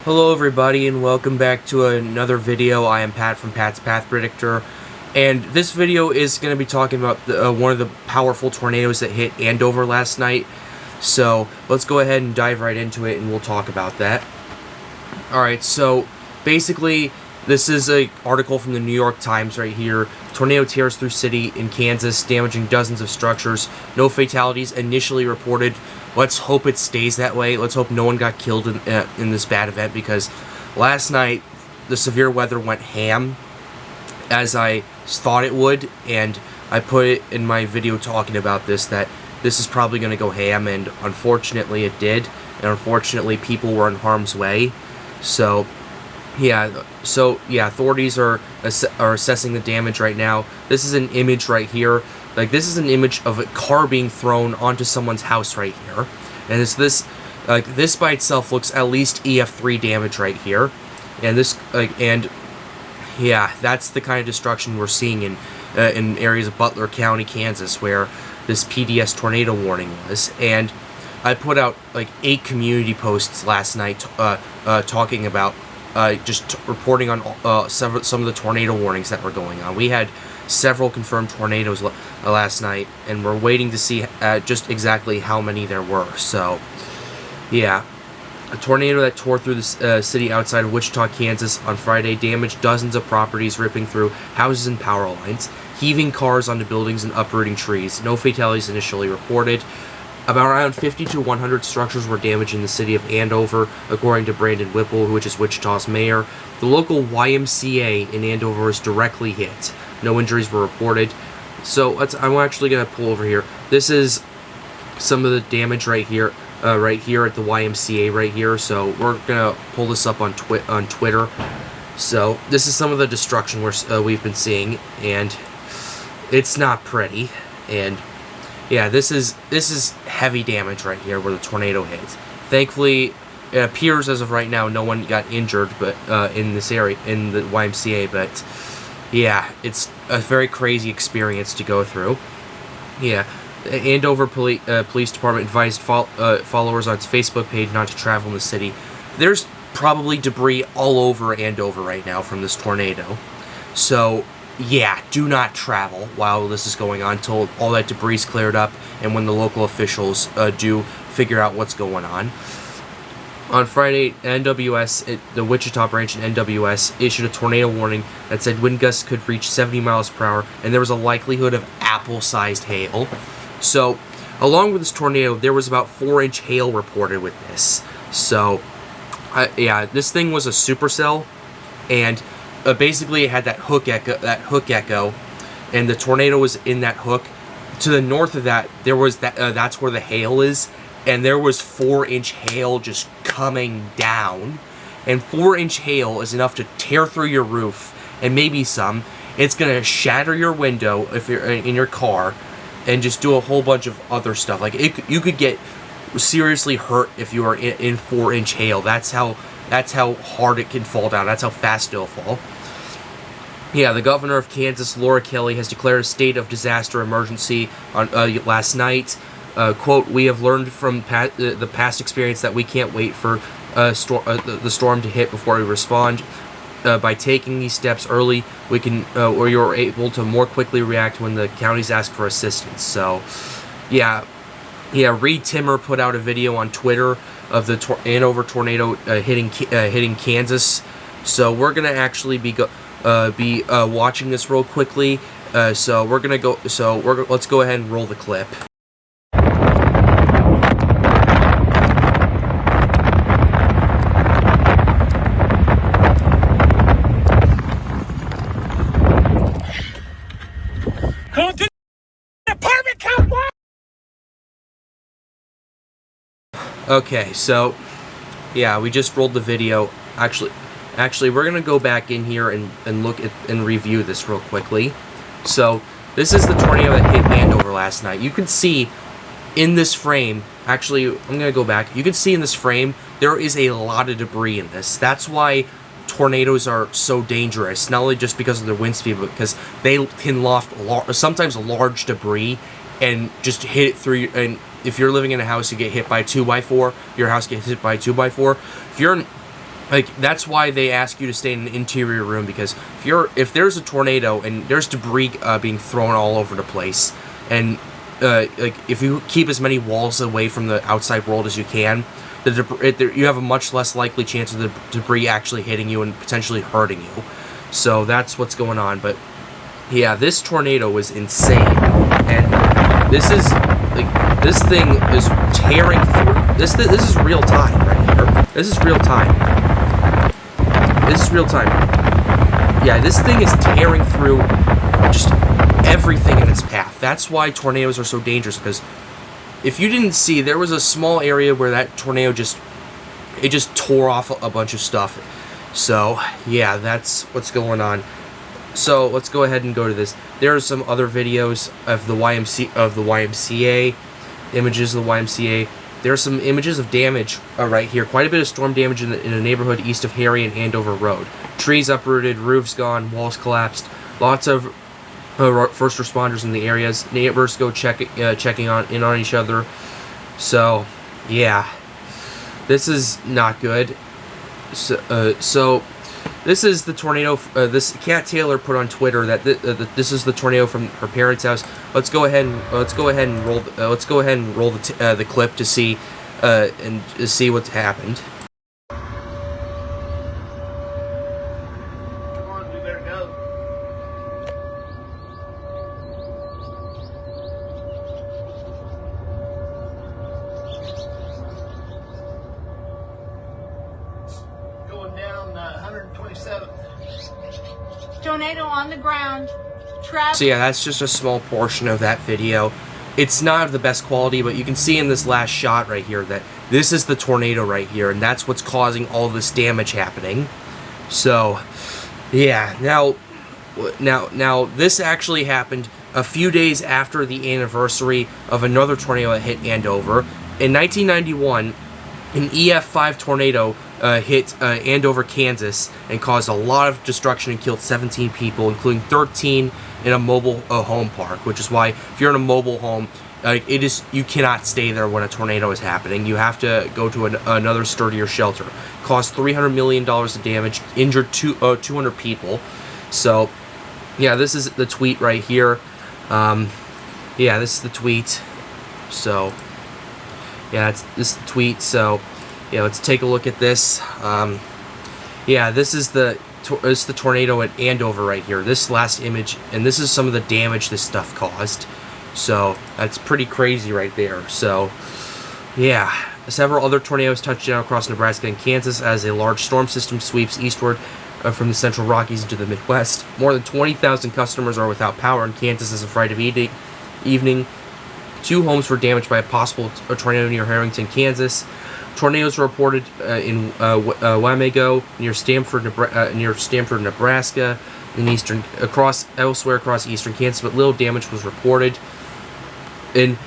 Hello everybody and welcome back to another video. I am Pat from Pat's Path Predictor, and this video is going to be talking about one of the powerful tornadoes that hit Andover last night. So let's go ahead and dive right into it and we'll talk about that. Alright, so basically this is an article from the New York Times right here. Tornado tears through city in Kansas, damaging dozens of structures. No fatalities initially reported. Let's hope it stays that way. Let's hope no one got killed in this bad event, because last night the severe weather went ham, as I thought it would, and I put it in my video talking about this, that this is probably going to go ham, and unfortunately it did, and unfortunately people were in harm's way. So yeah, authorities are assessing the damage right now. This is an image right here. Like, this is an image of a car being thrown onto someone's house right here. And this by itself looks at least EF3 damage right here. And yeah, that's the kind of destruction we're seeing in areas of Butler County, Kansas, where this PDS Tornado Warning was. And I put out like 8 community posts last night talking about reporting on some of the tornado warnings that were going on. We had several confirmed tornadoes last night, and we're waiting to see just exactly how many there were. So, yeah. A tornado that tore through the city outside of Wichita, Kansas on Friday damaged dozens of properties, ripping through houses and power lines, heaving cars onto buildings and uprooting trees. No fatalities initially reported. Around 50 to 100 structures were damaged in the city of Andover, according to Brandon Whipple, which is Wichita's mayor. The local YMCA in Andover was directly hit. No injuries were reported. So I'm actually going to pull over here. This is some of the damage right here at the YMCA right here. So we're going to pull this up on Twitter. So this is some of the destruction we've been seeing, and it's not pretty. And yeah, this is heavy damage right here where the tornado hit. Thankfully, it appears as of right now no one got injured, but in this area, in the YMCA. But yeah, it's a very crazy experience to go through. Yeah, Andover Police Department advised followers on its Facebook page not to travel in the city. There's probably debris all over Andover right now from this tornado. So yeah, do not travel while this is going on until all that debris is cleared up and when the local officials do figure out what's going on. On Friday, NWS, the Wichita branch in NWS, issued a tornado warning that said wind gusts could reach 70 miles per hour, and there was a likelihood of apple-sized hail. So, along with this tornado, there was about 4-inch hail reported with this. So, yeah, this thing was a supercell, and basically it had that hook echo, and the tornado was in that hook. To the north of that, there was that's where the hail is, and there was 4-inch hail just coming down. And 4-inch hail is enough to tear through your roof, and maybe some. It's gonna shatter your window if you're in your car, and just do a whole bunch of other stuff. Like, you could get seriously hurt if you are in 4-inch hail. That's how hard it can fall down. That's how fast it'll fall. Yeah, the governor of Kansas, Laura Kelly, has declared a state of disaster emergency on last night. Quote, "We have learned from the past experience that we can't wait for the storm to hit before we respond. By taking these steps early, we can, or you're able to more quickly react when the counties ask for assistance." So, yeah, Reed Timmer put out a video on Twitter of the Andover tornado hitting Kansas. So we're gonna actually be watching this real quickly. Let's go ahead and roll the clip. Come to the apartment complex. Okay, so yeah, we just rolled the video. Actually, we're gonna go back in here and look at and review this real quickly. So this is the tornado that hit Andover last night. You can see in this frame. Actually, I'm gonna go back. You can see in this frame there is a lot of debris in this. That's why tornadoes are so dangerous. Not only just because of their wind speed, but because they can loft sometimes large debris and just hit it through. And if you're living in a house, you get hit by a 2x4. Your house gets hit by a 2x4. like, that's why they ask you to stay in an interior room, because if there's a tornado and there's debris being thrown all over the place, and like, if you keep as many walls away from the outside world as you can, you have a much less likely chance of the debris actually hitting you and potentially hurting you. So that's what's going on. But yeah, this tornado was insane, and this is like, this thing is tearing through. This is real time right here. This is real time. This is real time. Yeah, this thing is tearing through just everything in its path. That's why tornadoes are so dangerous, because if you didn't see, there was a small area where that tornado just tore off a bunch of stuff. So yeah, that's what's going on. So let's go ahead and go to this. There are some other videos of the YMCA, images of the YMCA. There are some images of damage right here. Quite a bit of storm damage in a neighborhood east of Harry and Andover Road. Trees uprooted, roofs gone, walls collapsed. Lots of first responders in the areas. Neighbors go checking in on each other. So yeah, this is not good. So this is the tornado. This Kat Taylor put on Twitter that this is the tornado from her parents' house. Let's go ahead and roll the clip to see what's happened. Come on, we better go. Going down 127th. Tornado on the ground. So yeah, that's just a small portion of that video. It's not of the best quality, but you can see in this last shot right here that this is the tornado right here, and that's what's causing all this damage happening. So yeah, now this actually happened a few days after the anniversary of another tornado that hit Andover. In 1991, an EF5 tornado hit Andover, Kansas, and caused a lot of destruction and killed 17 people, including 13 in a mobile home park. Which is why, if you're in a mobile home, you cannot stay there when a tornado is happening. You have to go to another sturdier shelter. Caused $300 million of damage, injured 200 people. So yeah, this is the tweet right here. Yeah, this is the tweet. So yeah, this is the tweet. So yeah, let's take a look at this. Yeah, this is the tornado at Andover right here. This last image, and this is some of the damage this stuff caused. So that's pretty crazy right there. So yeah, several other tornadoes touched down across Nebraska and Kansas as a large storm system sweeps eastward from the Central Rockies into the Midwest. More than 20,000 customers are without power in Kansas as of Friday evening. 2 homes were damaged by a possible tornado near Harrington, Kansas. Tornadoes were reported in Wamego, near Stamford, Nebraska, and elsewhere across eastern Kansas, but little damage was reported. In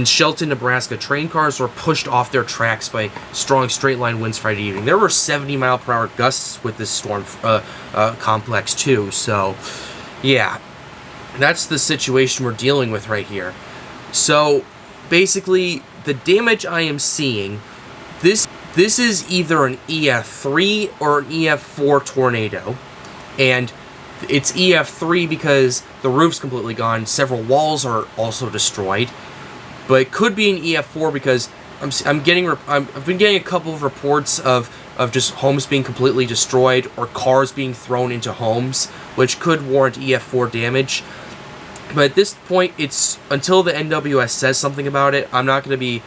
Shelton, Nebraska, train cars were pushed off their tracks by strong straight-line winds Friday evening. There were 70-mile-per-hour gusts with this storm complex too. So, yeah, that's the situation we're dealing with right here. So, basically, the damage I am seeing, this is either an EF3 or an EF4 tornado, and it's EF3 because the roof's completely gone. Several walls are also destroyed. But it could be an EF4 because I've been getting a couple of reports of just homes being completely destroyed or cars being thrown into homes, which could warrant EF4 damage. But at this point, it's until the NWS says something about it, I'm not going to be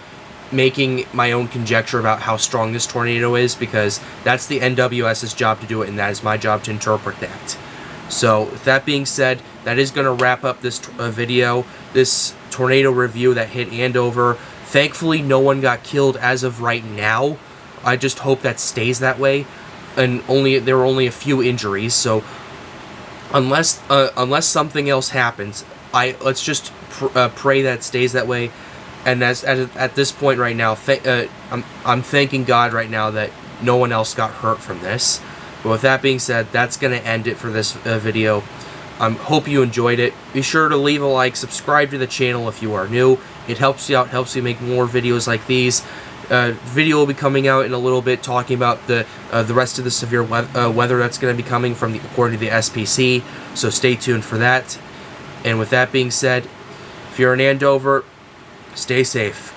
making my own conjecture about how strong this tornado is, because that's the NWS's job to do it, and that is my job to interpret that. So, with that being said, that is going to wrap up this video, this tornado review that hit Andover. Thankfully, no one got killed as of right now. I just hope that stays that way. And there were only a few injuries, so unless something else happens, let's just pray that it stays that way. And at this point right now, I'm thanking God right now that no one else got hurt from this. But with that being said, that's going to end it for this video. Hope you enjoyed it. Be sure to leave a like, subscribe to the channel if you are new. It helps you out, helps you make more videos like these. Video will be coming out in a little bit talking about the rest of the severe weather that's going to be coming from according to the SPC. So stay tuned for that. And with that being said, if you're in Andover, stay safe.